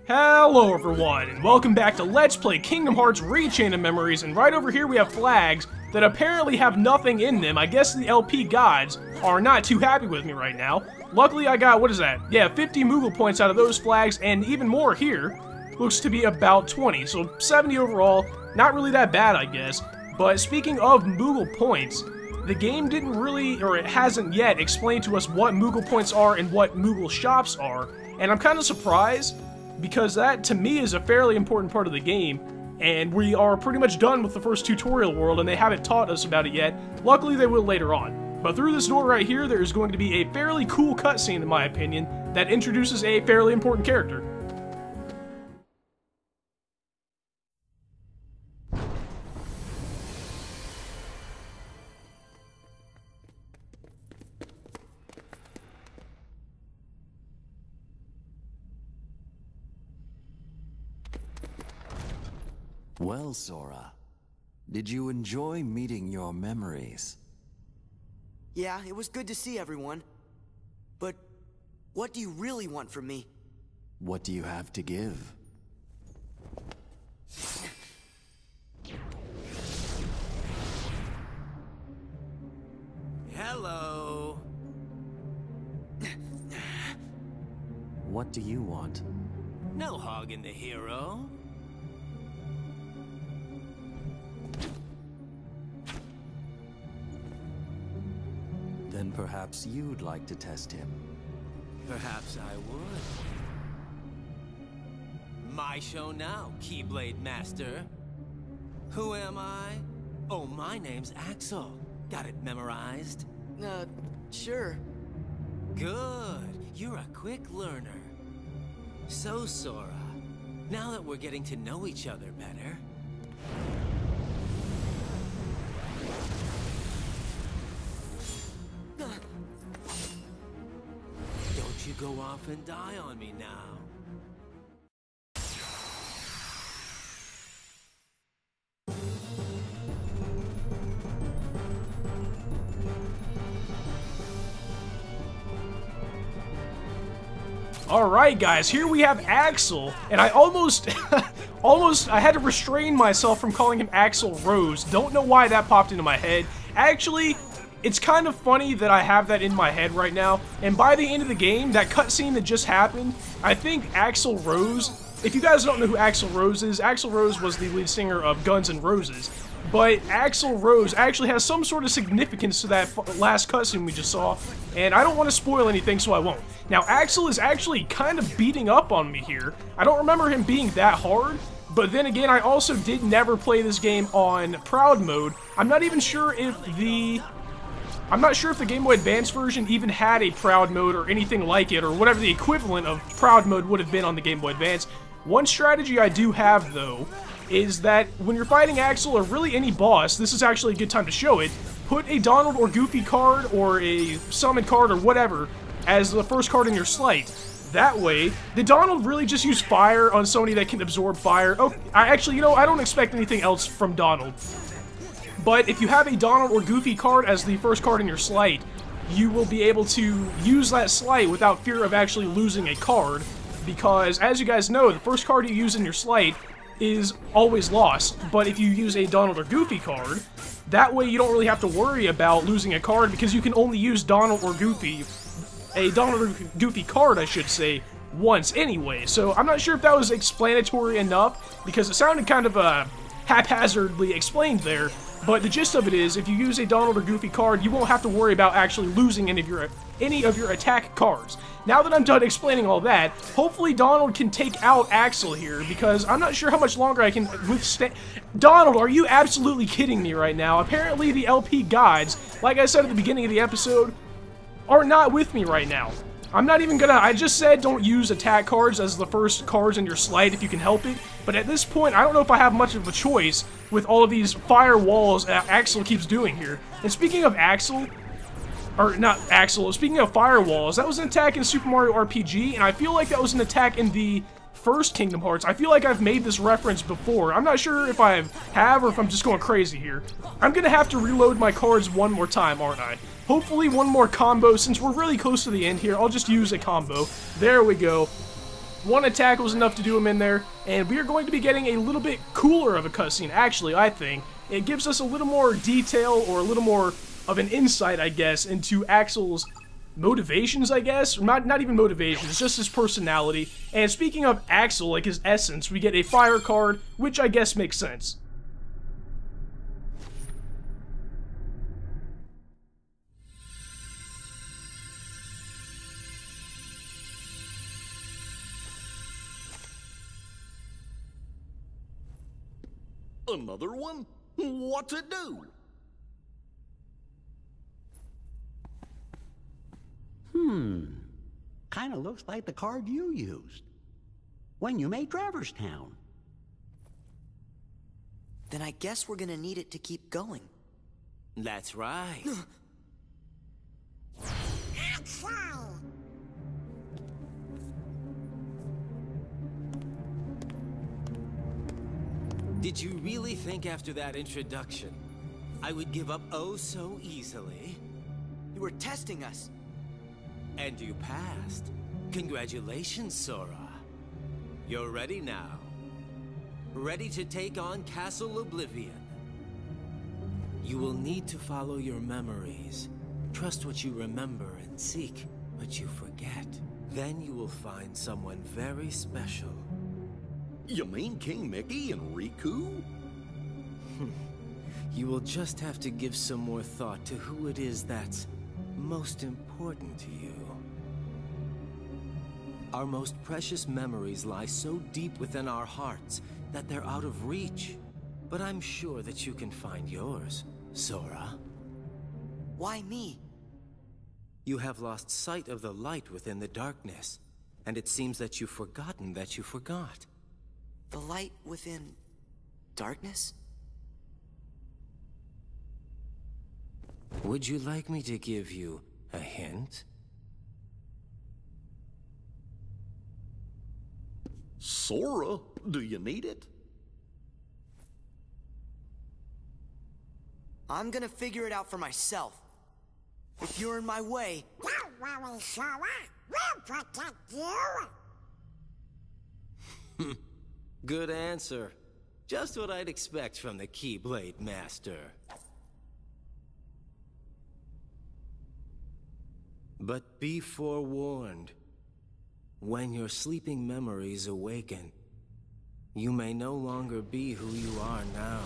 Hello everyone, and welcome back to Let's Play Kingdom Hearts Rechain of Memories, and right over here we have flags that apparently have nothing in them. I guess the LP gods are not too happy with me right now. Luckily I got, what is that? Yeah, 50 Moogle points out of those flags, and even more here. Looks to be about 20, so 70 overall. Not really that bad, I guess. But speaking of Moogle points, the game didn't really, or it hasn't yet, explained to us what Moogle points are and what Moogle shops are, and I'm kind of surprised, because that, to me, is a fairly important part of the game, and we are pretty much done with the first tutorial world, and they haven't taught us about it yet. Luckily, they will later on. But through this door right here, there is going to be a fairly cool cutscene, in my opinion, that introduces a fairly important character. Well, Sora, did you enjoy meeting your memories? Yeah, it was good to see everyone. But what do you really want from me? What do you have to give? Hello. What do you want? No hogging the hero. Then perhaps you'd like to test him. Perhaps I would. My show now, Keyblade Master. Who am I? Oh, my name's Axel. Got it memorized? Sure. Good. You're a quick learner. So, Sora, now that we're getting to know each other better, don't you go off and die on me now. Alright guys, here we have Axel, and I almost I had to restrain myself from calling him Axel Rose. Don't know why that popped into my head. Actually, it's kind of funny that I have that in my head right now, and by the end of the game, that cutscene that just happened, I think Axel Rose, if you guys don't know who Axel Rose is, Axel Rose was the lead singer of Guns N' Roses, but Axel Rose actually has some sort of significance to that last cutscene we just saw, and I don't want to spoil anything, so I won't. Now, Axel is actually kind of beating up on me here. I don't remember him being that hard, but then again, I also did never play this game on Proud Mode. I'm not sure if the Game Boy Advance version even had a Proud Mode or anything like it, or whatever the equivalent of Proud Mode would have been on the Game Boy Advance. One strategy I do have, though, is that when you're fighting Axel, or really any boss, this is actually a good time to show it, put a Donald or Goofy card, or a summon card, or whatever, as the first card in your slate. That way, did Donald really just use fire on somebody that can absorb fire? Oh, I don't expect anything else from Donald. But if you have a Donald or Goofy card as the first card in your slate, you will be able to use that slate without fear of actually losing a card, because as you guys know, the first card you use in your slate is always lost. But if you use a Donald or Goofy card, that way you don't really have to worry about losing a card, because you can only use Donald or Goofy, a Donald or Goofy card, I should say, once anyway. So I'm not sure if that was explanatory enough, because it sounded kind of haphazardly explained there. But the gist of it is, if you use a Donald or Goofy card, you won't have to worry about actually losing any of your attack cards. Now that I'm done explaining all that, hopefully Donald can take out Axel here, because I'm not sure how much longer I can withstand. Donald, are you absolutely kidding me right now? Apparently the LP gods, like I said at the beginning of the episode, are not with me right now. I'm not even gonna, I just said don't use attack cards as the first cards in your slate if you can help it, but at this point, I don't know if I have much of a choice with all of these fire walls Axel keeps doing here. And speaking of Axel, or not Axel, speaking of firewalls, that was an attack in Super Mario RPG, and I feel like that was an attack in the first Kingdom Hearts. I feel like I've made this reference before. I'm not sure if I have or if I'm just going crazy here. I'm gonna have to reload my cards one more time, aren't I? Hopefully one more combo. Since we're really close to the end here, I'll just use a combo. There we go. one attack was enough to do him in there, and we are going to be getting a little bit cooler of a cutscene, actually, I think. It gives us a little more detail, or a little more of an insight, I guess, into Axel's motivations, I guess? Not even motivations, just his personality. And speaking of Axel, like his essence, we get a fire card, which I guess makes sense. Another one? What's it do? Kinda looks like the card you used when you made Traverse Town. Then I guess we're gonna need it to keep going. That's right. Did you really think after that introduction I would give up oh so easily? You were testing us. And you passed. Congratulations, Sora. You're ready now. Ready to take on Castle Oblivion. You will need to follow your memories. Trust what you remember and seek what you forget. Then you will find someone very special. You mean King Mickey and Riku? You will just have to give some more thought to who it is that's most important to you. Our most precious memories lie so deep within our hearts that they're out of reach. But I'm sure that you can find yours, Sora. Why me? You have lost sight of the light within the darkness, and it seems that you've forgotten that you forgot. The light within darkness? Would you like me to give you a hint? Sora, do you need it? I'm gonna figure it out for myself. If you're in my way... Don't worry, Sora. We'll protect you. Good answer. Just what I'd expect from the Keyblade Master. But be forewarned. When your sleeping memories awaken, you may no longer be who you are now.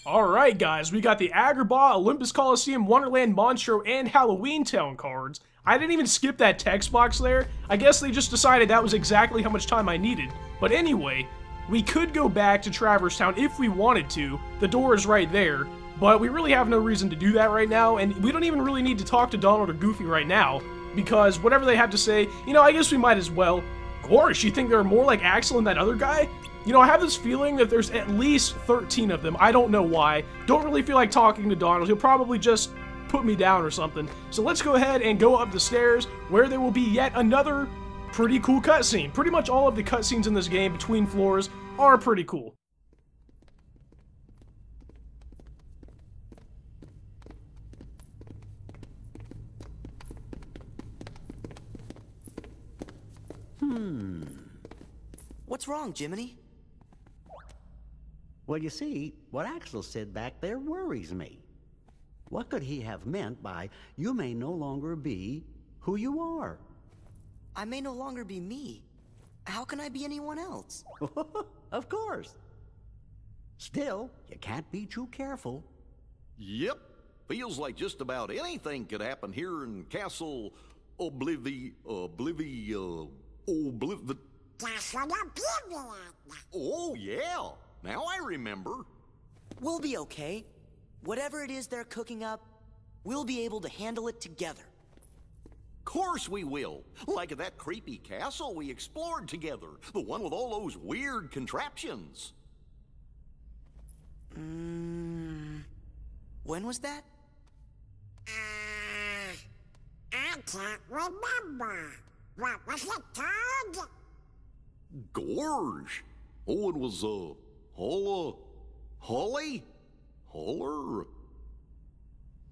Alright guys, we got the Agrabah, Olympus Coliseum, Wonderland, Monstro, and Halloween Town cards. I didn't even skip that text box there. I guess they just decided that was exactly how much time I needed. But anyway, we could go back to Traverse Town if we wanted to. The door is right there. But we really have no reason to do that right now, and we don't even really need to talk to Donald or Goofy right now, because whatever they have to say, you know, I guess we might as well. Gosh, you think there are more like Axel and that other guy? You know, I have this feeling that there's at least 13 of them. I don't know why. Don't really feel like talking to Donald. He'll probably just put me down or something. So let's go ahead and go up the stairs, where there will be yet another pretty cool cutscene. Pretty much all of the cutscenes in this game between floors are pretty cool. What's wrong, Jiminy? Well, you see, what Axel said back there worries me. What could he have meant by, you may no longer be who you are? I may no longer be me. How can I be anyone else? Of course. Still, you can't be too careful. Yep. Feels like just about anything could happen here in Castle Oblivion. Castle Oblivion. Oh, yeah. Now I remember. We'll be okay. Whatever it is they're cooking up, we'll be able to handle it together. Course we will. Like that creepy castle we explored together. The one with all those weird contraptions. When was that? I can't remember. What was it called? Gorge. Oh, it was, Holly? Holler?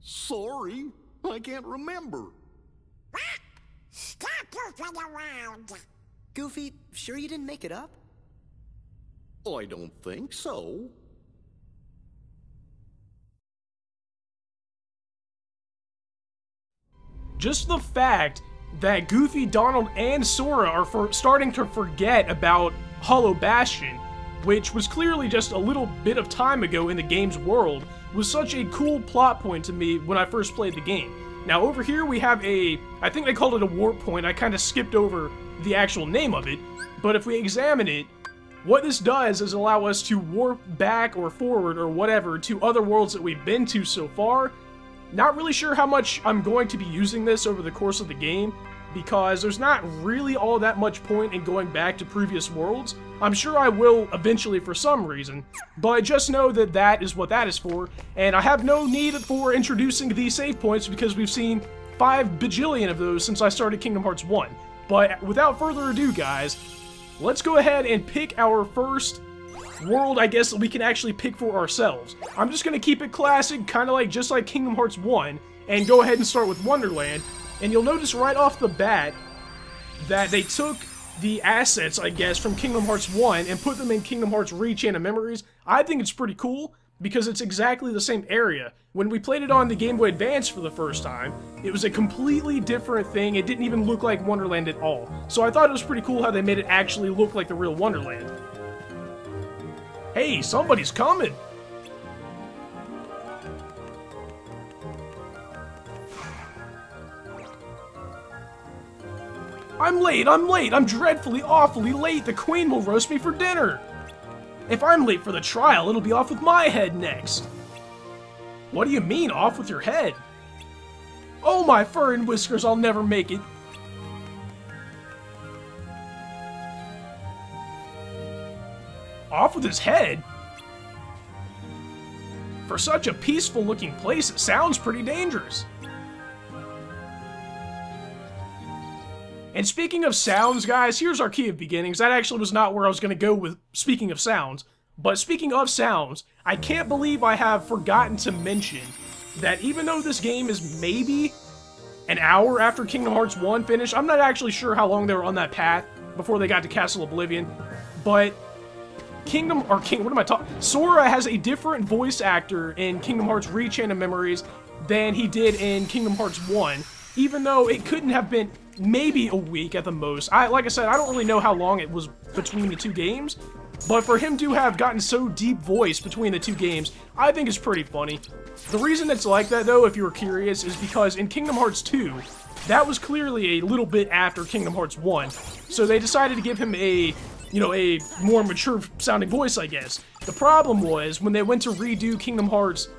Sorry, I can't remember. goofing around. Goofy, sure you didn't make it up? I don't think so. Just the fact that Goofy, Donald, and Sora are starting to forget about Hollow Bastion, which was clearly just a little bit of time ago in the game's world, was such a cool plot point to me when I first played the game. Now over here we have I think they called it a warp point. I kind of skipped over the actual name of it, but if we examine it, what this does is allow us to warp back or forward or whatever to other worlds that we've been to so far. Not really sure how much I'm going to be using this over the course of the game, because there's not really all that much point in going back to previous worlds. I'm sure I will eventually for some reason, but just know that that is what that is for, and I have no need for introducing these save points because we've seen 5 bajillion of those since I started Kingdom Hearts 1. But without further ado, guys, let's go ahead and pick our first world, I guess, that we can actually pick for ourselves. I'm just gonna keep it classic, kind of like just like Kingdom Hearts 1, and go ahead and start with Wonderland. And you'll notice right off the bat that they took the assets, I guess, from Kingdom Hearts 1 and put them in Kingdom Hearts Re-Chain of Memories. I think it's pretty cool because it's exactly the same area. When we played it on the Game Boy Advance for the first time, it was a completely different thing. It didn't even look like Wonderland at all. So I thought it was pretty cool how they made it actually look like the real Wonderland. Hey, somebody's coming! I'm late, I'm dreadfully, awfully late, the Queen will roast me for dinner! If I'm late for the trial, it'll be off with my head next! What do you mean, off with your head? Oh my fur and whiskers, I'll never make it! Off with his head? For such a peaceful looking place, it sounds pretty dangerous. And speaking of sounds, guys, here's our key of beginnings. That actually was not where I was going to go with speaking of sounds. But speaking of sounds, I can't believe I have forgotten to mention that even though this game is maybe an hour after Kingdom Hearts 1 finished, I'm not actually sure how long they were on that path before they got to Castle Oblivion, but Sora has a different voice actor in Kingdom Hearts Re-Chain of Memories than he did in Kingdom Hearts 1, even though it couldn't have been maybe a week at the most. Like I said, I don't really know how long it was between the two games, but for him to have gotten so deep voice between the two games, I think it's pretty funny. The reason it's like that, though, if you were curious, is because in Kingdom Hearts 2, that was clearly a little bit after Kingdom Hearts 1, so they decided to give him a more mature-sounding voice, I guess. The problem was, when they went to redo Kingdom Hearts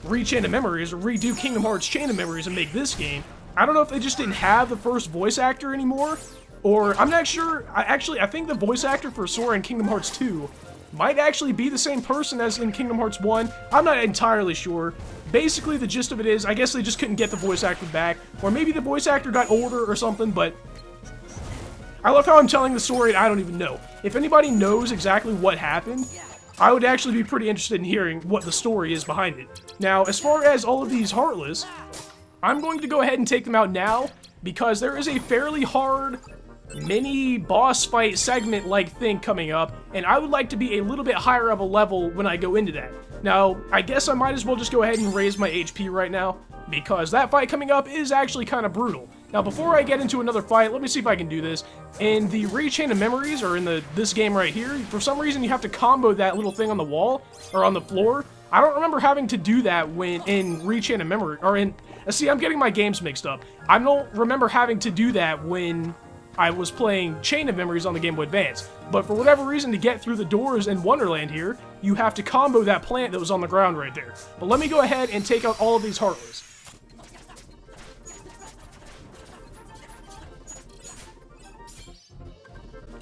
Re-Chain of Memories, or redo Kingdom Hearts Chain of Memories and make this game, I don't know if they just didn't have the first voice actor anymore, or I'm not sure. I think the voice actor for Sora in Kingdom Hearts 2 might actually be the same person as in Kingdom Hearts 1. I'm not entirely sure. Basically, the gist of it is, I guess they just couldn't get the voice actor back, or maybe the voice actor got older or something, but I love how I'm telling the story and I don't even know. If anybody knows exactly what happened, I would actually be pretty interested in hearing what the story is behind it. Now, as far as all of these Heartless, I'm going to go ahead and take them out now, because there is a fairly hard mini boss fight segment-like thing coming up, and I would like to be a little bit higher of a level when I go into that. Now, I guess I might as well just go ahead and raise my HP right now, because that fight coming up is actually kind of brutal. Now, before I get into another fight, let me see if I can do this. In the Re-Chain of Memories, or in this game right here, for some reason you have to combo that little thing on the wall, or on the floor. I don't remember having to do that when in Re-Chain of Memory, or in... See, I'm getting my games mixed up. I don't remember having to do that when I was playing Chain of Memories on the Game Boy Advance. But for whatever reason, to get through the doors in Wonderland here, you have to combo that plant that was on the ground right there. But let me go ahead and take out all of these Heartless.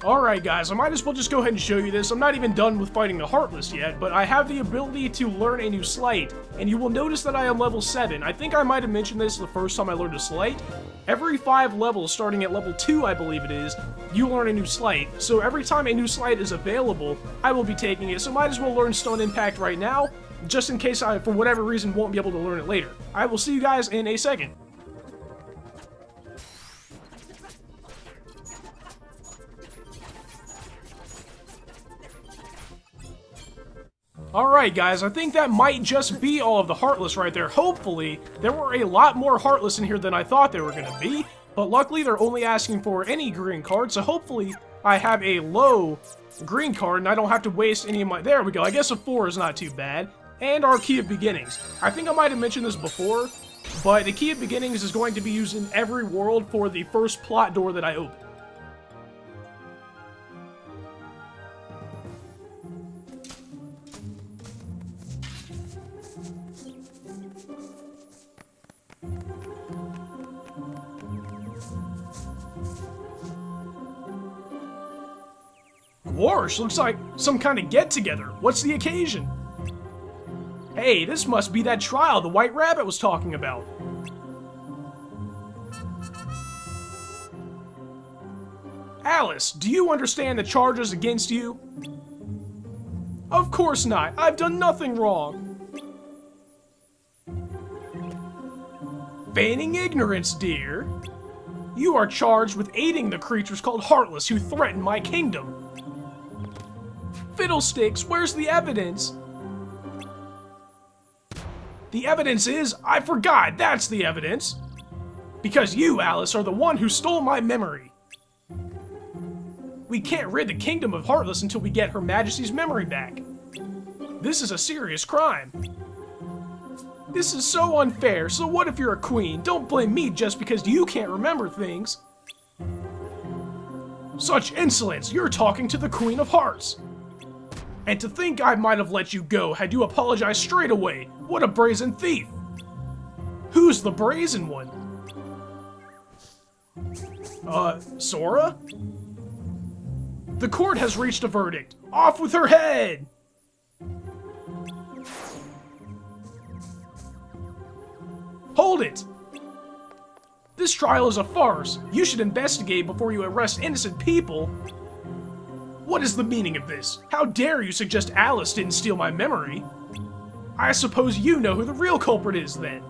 Alright guys, I might as well just go ahead and show you this. I'm not even done with fighting the Heartless yet, but I have the ability to learn a new Sleight, and you will notice that I am level 7. I think I might have mentioned this the first time I learned a Sleight. Every 5 levels, starting at level 2 I believe it is, you learn a new Sleight. So every time a new Sleight is available, I will be taking it, so might as well learn Stone Impact right now, just in case I, for whatever reason, won't be able to learn it later. I will see you guys in a second. Alright guys, I think that might just be all of the Heartless right there. Hopefully, there were a lot more Heartless in here than I thought there were going to be. But luckily, they're only asking for any green card, so hopefully I have a low green card and I don't have to waste any of my... There we go, I guess a 4 is not too bad. And our Key of Beginnings. I think I might have mentioned this before, but the Key of Beginnings is going to be used in every world for the first plot door that I open. Gosh, looks like some kind of get-together. What's the occasion? Hey, this must be that trial the White Rabbit was talking about. Alice, do you understand the charges against you? Of course not. I've done nothing wrong. Feigning ignorance, dear. You are charged with aiding the creatures called Heartless who threaten my kingdom. Fiddlesticks, where's the evidence? The evidence is, I forgot, that's the evidence. Because you, Alice, are the one who stole my memory. We can't rid the kingdom of Heartless until we get Her Majesty's memory back. This is a serious crime. This is so unfair, so what if you're a queen? Don't blame me just because you can't remember things. Such insolence, you're talking to the Queen of Hearts. And to think I might have let you go had you apologized straight away. What a brazen thief! Who's the brazen one? Sora? The court has reached a verdict. Off with her head! Hold it! This trial is a farce. You should investigate before you arrest innocent people. What is the meaning of this? How dare you suggest Alice didn't steal my memory? I suppose you know who the real culprit is, then.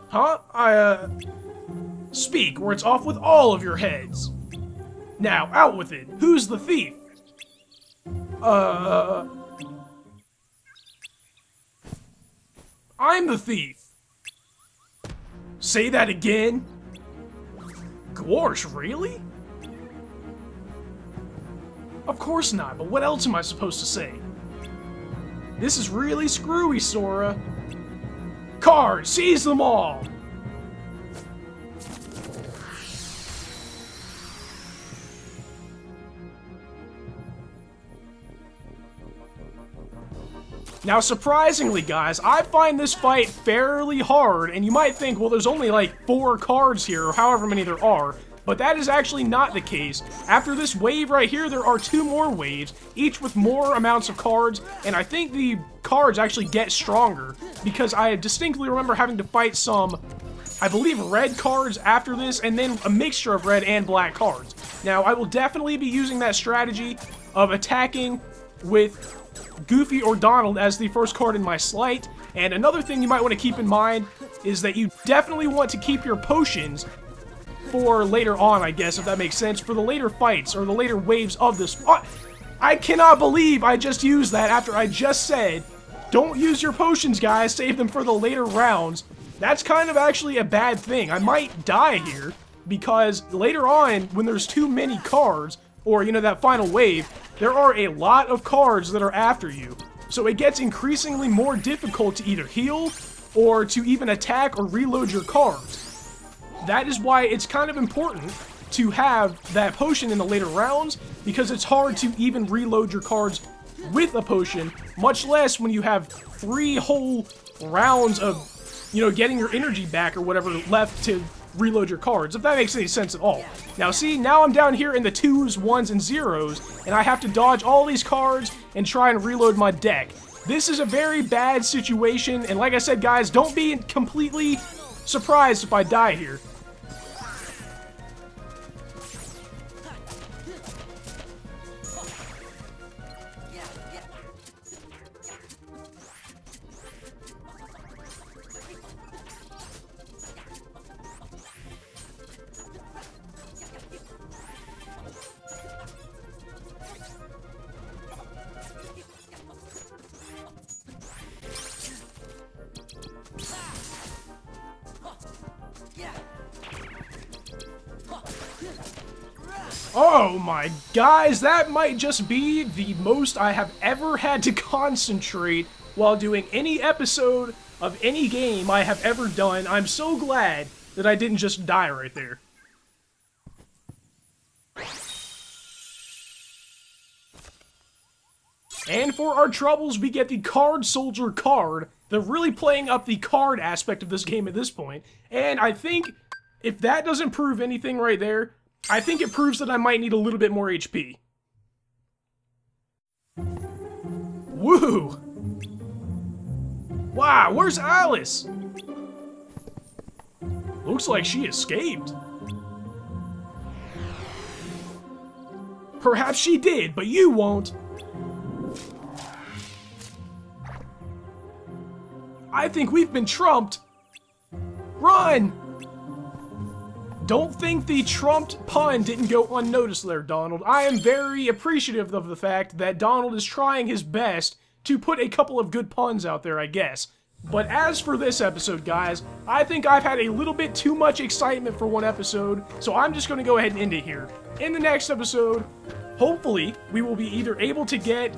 Huh? Speak, or it's off with all of your heads. Now, out with it. Who's the thief? I'm the thief. Say that again? Gosh, really? Of course not, but what else am I supposed to say? This is really screwy, Sora. Cards, seize them all! Now, surprisingly, guys, I find this fight fairly hard, and you might think, well, there's only like 4 cards here, or however many there are. But that is actually not the case. After this wave right here, there are 2 more waves, each with more amounts of cards, and I think the cards actually get stronger, because I distinctly remember having to fight some, I believe, red cards after this, and then a mixture of red and black cards. Now, I will definitely be using that strategy of attacking with Goofy or Donald as the first card in my sleight, and another thing you might want to keep in mind is that you definitely want to keep your potions for later on, I guess, if that makes sense, for the later fights, or the later waves of this. I cannot believe I just used that after I just said, don't use your potions, guys, save them for the later rounds. That's kind of actually a bad thing. I might die here, because later on, when there's too many cards, or, you know, that final wave, there are a lot of cards that are after you. So it gets increasingly more difficult to either heal, or to even attack or reload your cards. That is why it's kind of important to have that potion in the later rounds, because it's hard to even reload your cards with a potion, much less when you have 3 whole rounds of, you know, getting your energy back or whatever left to reload your cards, if that makes any sense at all. Now see, now I'm down here in the 2s, 1s, and 0s, and I have to dodge all these cards and try and reload my deck. This is a very bad situation, and like I said, guys, don't be completely surprised if I die here. Oh my guys, that might just be the most I have ever had to concentrate while doing any episode of any game I have ever done. I'm so glad that I didn't just die right there. And for our troubles, we get the Card Soldier card. They're really playing up the card aspect of this game at this point. And I think if that doesn't prove anything right there, I think it proves that I might need a little bit more HP. Woo! Wow, where's Alice? Looks like she escaped. Perhaps she did, but you won't. I think we've been trumped. Run! Don't think the trumped pun didn't go unnoticed there, Donald. I am very appreciative of the fact that Donald is trying his best to put a couple of good puns out there, I guess. But as for this episode, guys, I think I've had a little bit too much excitement for one episode, so I'm just going to go ahead and end it here. In the next episode, hopefully, we will be either able to get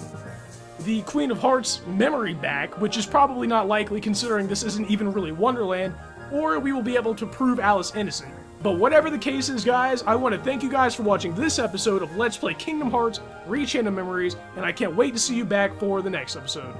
the Queen of Hearts memory back, which is probably not likely considering this isn't even really Wonderland, or we will be able to prove Alice innocent. But whatever the case is, guys, I want to thank you guys for watching this episode of Let's Play Kingdom Hearts Rechain of Memories, and I can't wait to see you back for the next episode.